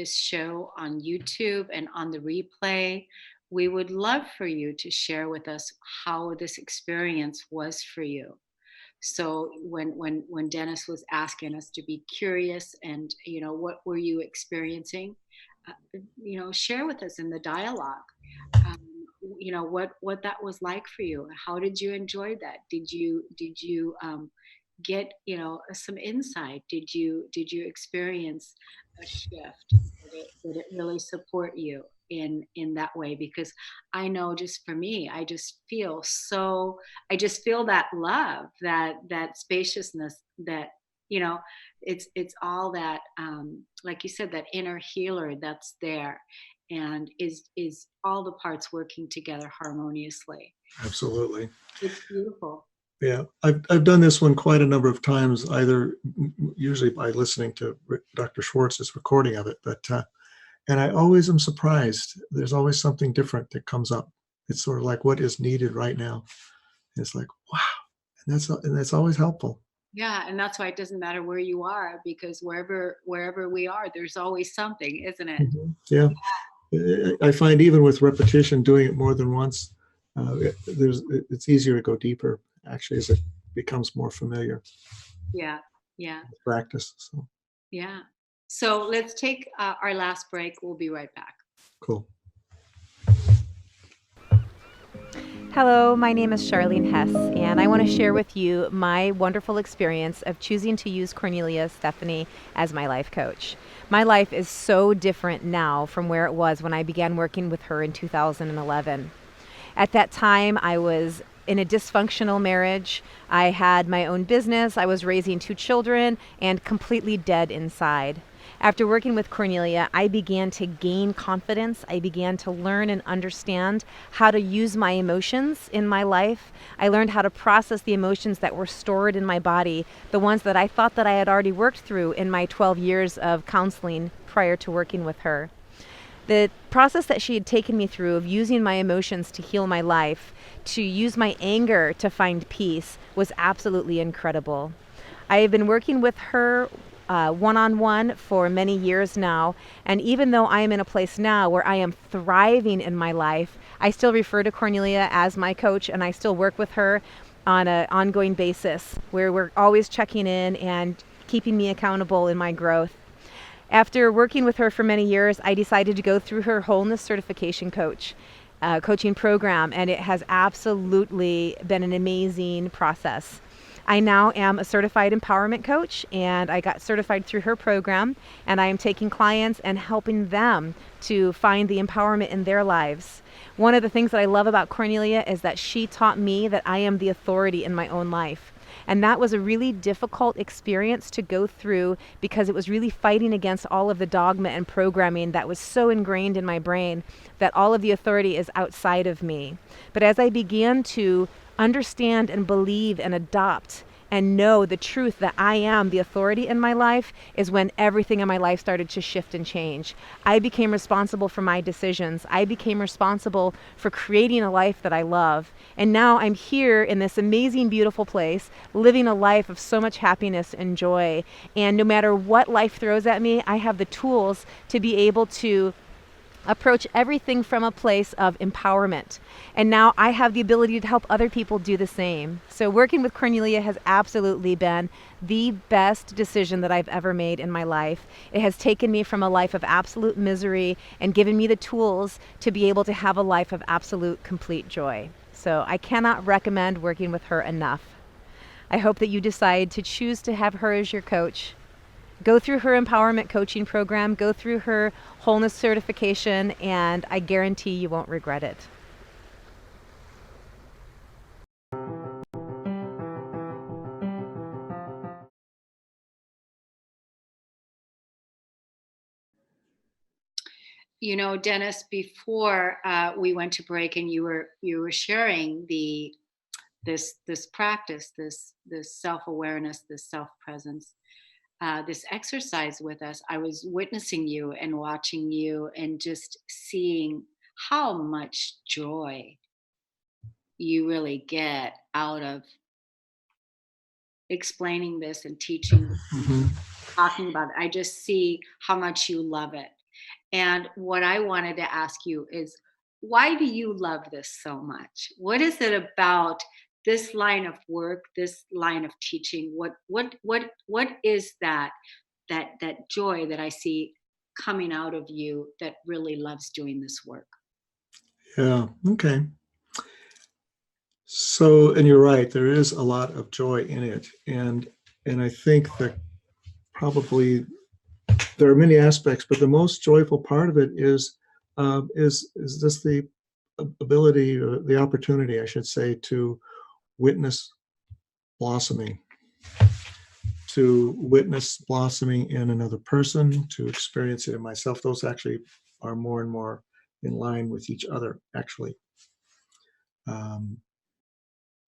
[SPEAKER 3] show on YouTube and on the replay, we would love for you to share with us how this experience was for you. So when Dennis was asking us to be curious and, what were you experiencing, share with us in the dialogue, what that was like for you. How did you enjoy that? Did you get, some insight? Did you experience a shift? Did it really support you in that way? Because I know just for me, I just feel that love, that spaciousness, that, it's all that, like you said, that inner healer that's there and is all the parts working together harmoniously.
[SPEAKER 4] Absolutely.
[SPEAKER 3] It's beautiful.
[SPEAKER 4] Yeah, I've done this one quite a number of times, usually by listening to Dr. Schwartz's recording of it, but and I always am surprised. There's always something different that comes up It's sort of like what is needed right now. It's like, wow. And that's always helpful.
[SPEAKER 3] Yeah, and that's why it doesn't matter where you are, because wherever we are, there's always something, isn't it?
[SPEAKER 4] Yeah. I find even with repetition, doing it more than once, it's easier to go deeper, actually, as it becomes more familiar
[SPEAKER 3] Yeah, yeah,
[SPEAKER 4] with practice. So
[SPEAKER 3] yeah. So let's take our last break. We'll be right back.
[SPEAKER 4] cool.
[SPEAKER 6] Hello, my name is Charlene Hess, and I want to share with you my wonderful experience of choosing to use Kornelia Stephanie as my life coach. My life is so different now from where it was when I began working with her in 2011. At that time, I was in a dysfunctional marriage. I had my own business, I was raising 2 children, and completely dead inside. After working with Kornelia, I began to gain confidence. I began to learn and understand how to use my emotions in my life. I learned how to process the emotions that were stored in my body, the ones that I thought that I had already worked through in my 12 years of counseling prior to working with her. The process that she had taken me through of using my emotions to heal my life, to use my anger to find peace, was absolutely incredible. I have been working with her one-on-one for many years now, and even though I am in a place now where I am thriving in my life, I still refer to Kornelia as my coach, and I still work with her on an ongoing basis where we're always checking in and keeping me accountable in my growth. After working with her for many years, I decided to go through her wholeness certification coaching program, and it has absolutely been an amazing process. I now am a certified empowerment coach, and I got certified through her program, and I am taking clients and helping them to find the empowerment in their lives. One of the things that I love about Kornelia is that she taught me that I am the authority in my own life. And that was a really difficult experience to go through because it was really fighting against all of the dogma and programming that was so ingrained in my brain that all of the authority is outside of me. But as I began to understand and believe and adopt and know the truth that I am the authority in my life, is when everything in my life started to shift and change. I became responsible for my decisions. I became responsible for creating a life that I love. And now I'm here in this amazing, beautiful place, living a life of so much happiness and joy. And no matter what life throws at me, I have the tools to be able to approach everything from a place of empowerment. And now I have the ability to help other people do the same. So working with Kornelia has absolutely been the best decision that I've ever made in my life. It has taken me from a life of absolute misery and given me the tools to be able to have a life of absolute, complete joy. So I cannot recommend working with her enough. I hope that you decide to choose to have her as your coach. Go through her empowerment coaching program, go through her wholeness certification, and I guarantee you won't regret it.
[SPEAKER 3] You know, Dennis, before we went to break, and you were sharing this practice, this self-awareness, this self-presence, this exercise with us. I was witnessing you and watching you and just seeing how much joy you really get out of explaining this and teaching, talking about it. I just see how much you love it. And what I wanted to ask you is, why do you love this so much? What is it about this line of work, this line of teaching? What is that joy that I see coming out of you that really loves doing this work?
[SPEAKER 4] Yeah. Okay. So, and you're right, there is a lot of joy in it. And I think that probably there are many aspects, but the most joyful part of it is just the ability, or the opportunity, I should say, to witness blossoming, in another person, to experience it in myself. Those actually are more and more in line with each other, actually.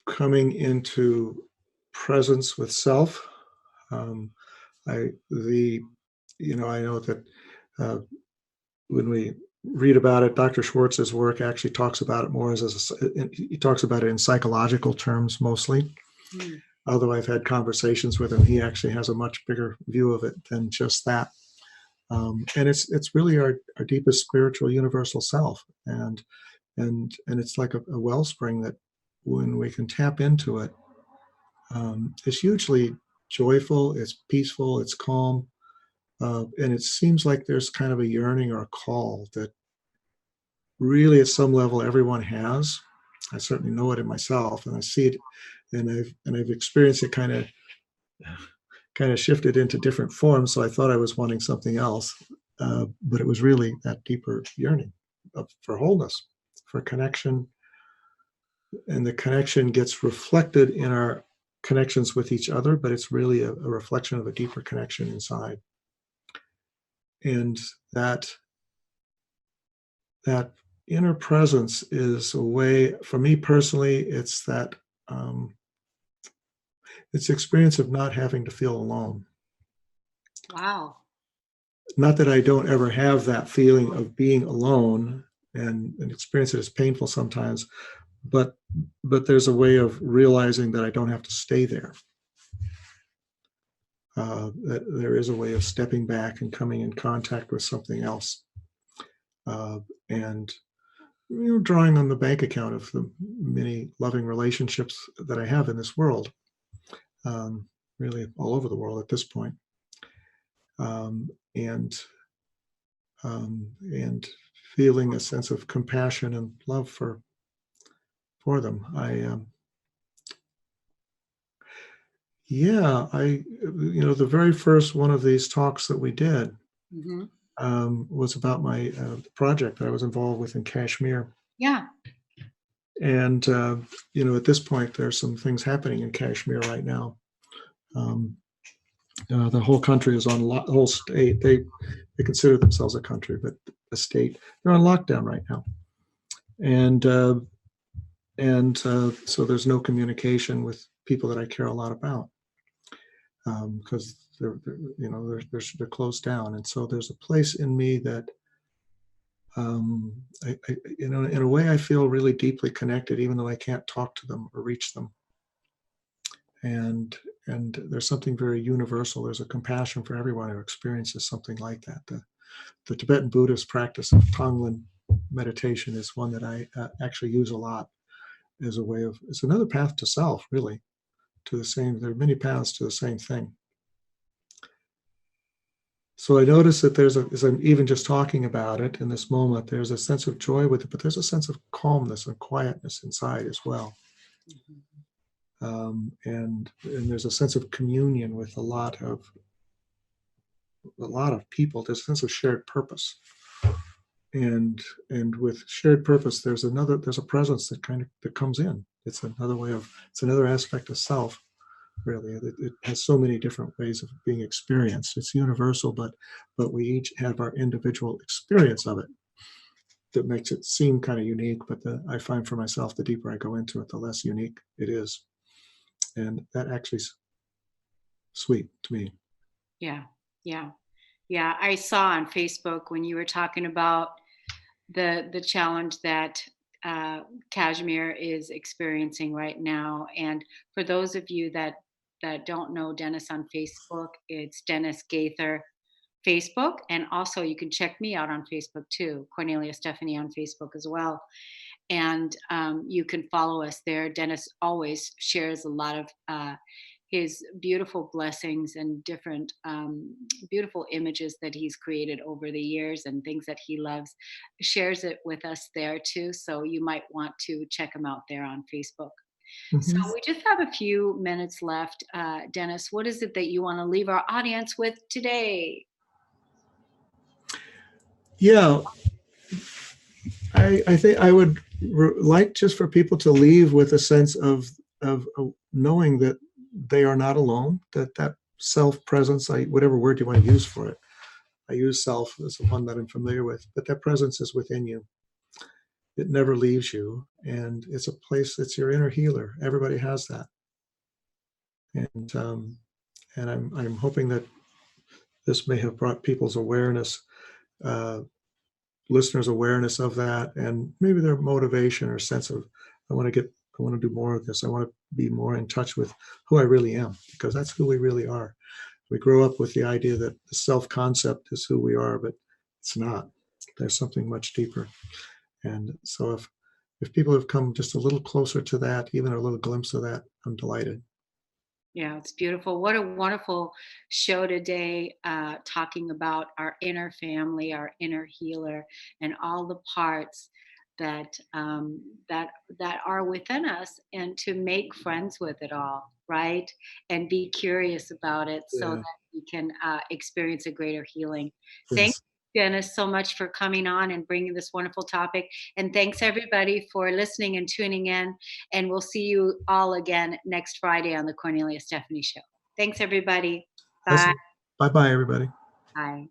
[SPEAKER 4] Coming into presence with self. I know that when we read about it. Dr. Schwartz's work actually talks about it more he talks about it in psychological terms mostly.
[SPEAKER 3] Mm.
[SPEAKER 4] Although I've had conversations with him, he actually has a much bigger view of it than just that. And it's really our deepest spiritual universal self, and it's like a wellspring that when we can tap into it, it's hugely joyful, it's peaceful, it's calm, and it seems like there's kind of a yearning or a call that really at some level everyone has. I certainly know it in myself, and I see it, and I've experienced it kind of shifted into different forms. So I thought I was wanting something else, but it was really that deeper yearning for wholeness, for connection, and the connection gets reflected in our connections with each other, but it's really a reflection of a deeper connection inside, and that inner presence is a way, for me personally, it's that it's the experience of not having to feel alone.
[SPEAKER 3] Wow.
[SPEAKER 4] Not that I don't ever have that feeling of being alone and experience it as painful sometimes, but there's a way of realizing that I don't have to stay there. That there is a way of stepping back and coming in contact with something else, and drawing on the bank account of the many loving relationships that I have in this world, really all over the world at this point, and feeling a sense of compassion and love for them. The very first one of these talks that we did
[SPEAKER 3] Mm-hmm.
[SPEAKER 4] was about my project that I was involved with in Kashmir.
[SPEAKER 3] Yeah.
[SPEAKER 4] And, at this point, there's some things happening in Kashmir right now. The whole country is on the whole state. They consider themselves a country, but a state. They're on lockdown right now. And so there's no communication with people that I care a lot about, because they're closed down. And so there's a place in me that, in a way, I feel really deeply connected, even though I can't talk to them or reach them. And there's something very universal. There's a compassion for everyone who experiences something like that. The Tibetan Buddhist practice of Tonglen meditation is one that I actually use a lot as a way of, it's another path to self, really, to the same, there are many paths to the same thing. So I notice that as I'm even just talking about it in this moment, there's a sense of joy with it, but there's a sense of calmness and quietness inside as well. And there's a sense of communion with a lot of people. There's a sense of shared purpose, and with shared purpose, there's a presence that comes in. It's another aspect of self. Really, it has so many different ways of being experienced. It's universal, but we each have our individual experience of it that makes it seem kind of unique. But I find for myself, the deeper I go into it, the less unique it is. And that actually is sweet to me.
[SPEAKER 3] Yeah. I saw on Facebook when you were talking about the challenge that Kashmir is experiencing right now. And for those of you that don't know Dennis on Facebook, it's Dennis Gaither Facebook. And also you can check me out on Facebook too, Kornelia Stephanie on Facebook as well. And you can follow us there. Dennis always shares a lot of his beautiful blessings and different beautiful images that he's created over the years and things that he loves, shares it with us there too. So you might want to check him out there on Facebook.
[SPEAKER 4] Mm-hmm.
[SPEAKER 3] So we just have a few minutes left. Dennis, what is it that you want to leave our audience with today?
[SPEAKER 4] Yeah, I think I would like just for people to leave with a sense of knowing that they are not alone, that self-presence, whatever word you want to use for it. I use self as the one that I'm familiar with, but that presence is within you. It never leaves you, and it's a place, it's your inner healer. Everybody has that. And I'm hoping that this may have brought people's awareness listeners' awareness of that, and maybe their motivation or sense of, I want to do more of this. I want to be more in touch with who I really am, because that's who we really are. We grow up with the idea that the self-concept is who we are, but it's not. There's something much deeper. And so if people have come just a little closer to that, even a little glimpse of that, I'm delighted.
[SPEAKER 3] Yeah, it's beautiful. What a wonderful show today, talking about our inner family, our inner healer, and all the parts that that are within us, and to make friends with it all, right? And be curious about it, so
[SPEAKER 4] Yeah.
[SPEAKER 3] that we can experience a greater healing. Thank
[SPEAKER 4] Yes.
[SPEAKER 3] you, Dennis, so much for coming on and bringing this wonderful topic. And thanks everybody for listening and tuning in. And we'll see you all again next Friday on the Kornelia Stephanie Show. Thanks, everybody. Bye.
[SPEAKER 4] Bye-bye, everybody.
[SPEAKER 3] Bye.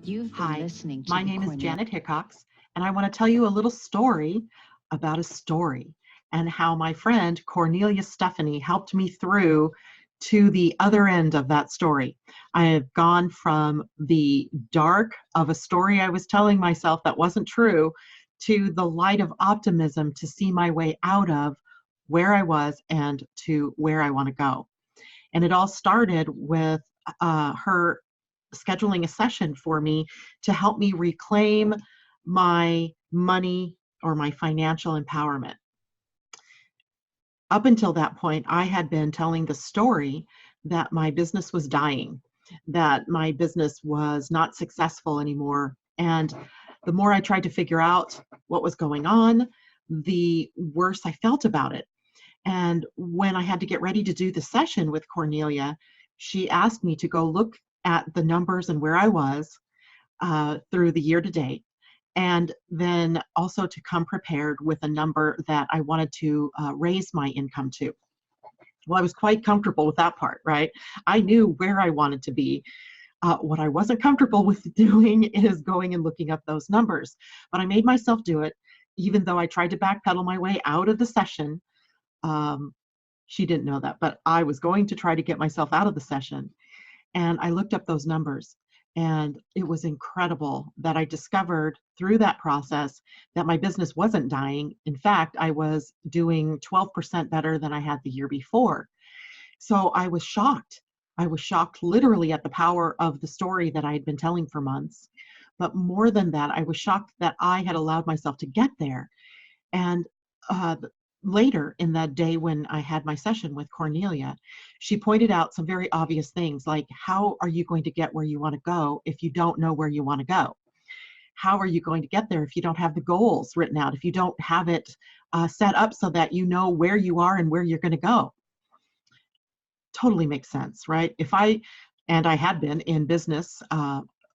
[SPEAKER 2] You've been
[SPEAKER 7] Hi,
[SPEAKER 2] listening to
[SPEAKER 7] my
[SPEAKER 2] the
[SPEAKER 7] name is
[SPEAKER 2] Kornelia.
[SPEAKER 7] Janet Hickox, and I want to tell you a little story about a story, and how my friend Kornelia Stephanie helped me through to the other end of that story. I have gone from the dark of a story I was telling myself that wasn't true to the light of optimism to see my way out of where I was and to where I want to go. And it all started with her scheduling a session for me to help me reclaim my money or my financial empowerment. Up until that point, I had been telling the story that my business was dying, that my business was not successful anymore. And the more I tried to figure out what was going on, the worse I felt about it. And when I had to get ready to do the session with Kornelia, she asked me to go look at the numbers and where I was through the year to date, and then also to come prepared with a number that I wanted to raise my income to. Well, I was quite comfortable with that part, right? I knew where I wanted to be. What I wasn't comfortable with doing is going and looking up those numbers. But I made myself do it, even though I tried to backpedal my way out of the session. She didn't know that, but I was going to try to get myself out of the session. And I looked up those numbers, and it was incredible that I discovered through that process that my business wasn't dying. In fact, I was doing 12% better than I had the year before. So I was shocked. I was shocked literally at the power of the story that I had been telling for months. But more than that, I was shocked that I had allowed myself to get there. And later in that day when I had my session with Kornelia, she pointed out some very obvious things, like, how are you going to get where you want to go if you don't know where you want to go? How are you going to get there if you don't have the goals written out, if you don't have it set up so that you know where you are and where you're going to go? Totally makes sense, right? I had been in business,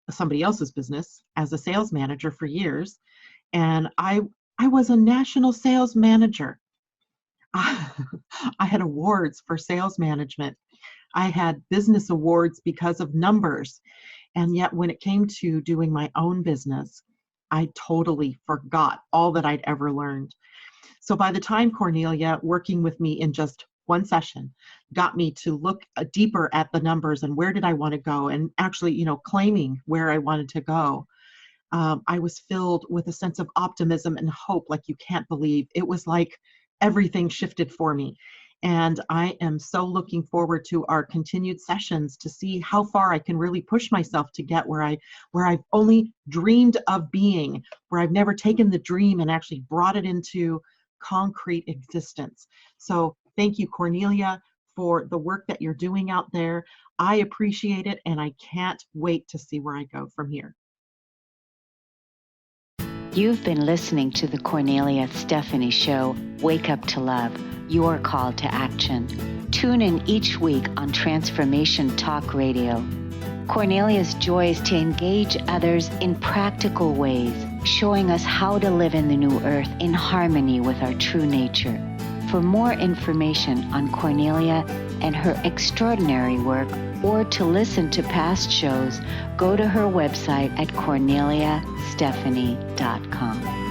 [SPEAKER 7] somebody else's business, as a sales manager for years, and I was a national sales manager. I had awards for sales management. I had business awards because of numbers. And yet when it came to doing my own business, I totally forgot all that I'd ever learned. So by the time Kornelia, working with me in just one session, got me to look deeper at the numbers and where did I want to go, and actually, claiming where I wanted to go, I was filled with a sense of optimism and hope like you can't believe. It was like everything shifted for me. And I am so looking forward to our continued sessions to see how far I can really push myself to get where I've only dreamed of being, where I've never taken the dream and actually brought it into concrete existence. So thank you, Kornelia, for the work that you're doing out there. I appreciate it, and I can't wait to see where I go from here.
[SPEAKER 2] You've been listening to the Kornelia Stephanie Show, Wake Up to Love, your call to action. Tune in each week on Transformation Talk Radio. Kornelia's joy is to engage others in practical ways, showing us how to live in the new earth in harmony with our true nature. For more information on Kornelia and her extraordinary work, or to listen to past shows, go to her website at korneliastephanie.com.